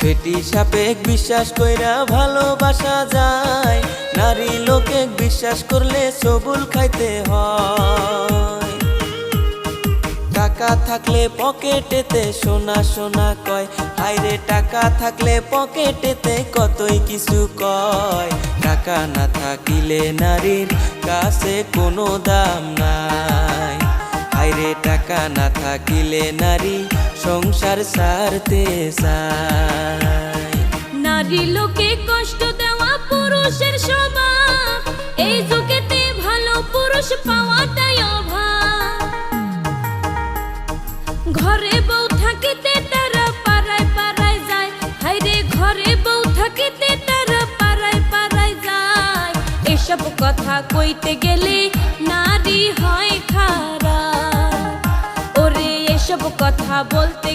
বেটি সাপেক বিশ্বাস কইরা ভালোবাসা যায়, নারী লোকে বিশ্বাস করলে সবুল খাইতে হয়। টাকা থাকলে পকেটেতে সোনা সোনা কয়, হায়রে টাকা থাকলে পকেটেতে কতই কিছু কয়। টাকা না থাকিলে নারীর কাছে কোনো দাম নাই, হায়রে টাকা না থাকিলে নারী সংসার ছাড়তে চায়। নারী লোকে কষ্ট দেওয়া পুরুষের স্বভাব, এই যুগেতে ভালো পুরুষ পাওয়াটাই অভাব। ঘরে বউ থাকিতে তারা পাড়ায় পাড়ায় যায়, হায়রে ঘরে বউ থাকিতে তারা পাড়ায় পাড়ায় যায়। এসব কথা কইতে গেলে নারী হয় খারাপ, ওরে এসব কথা বলতে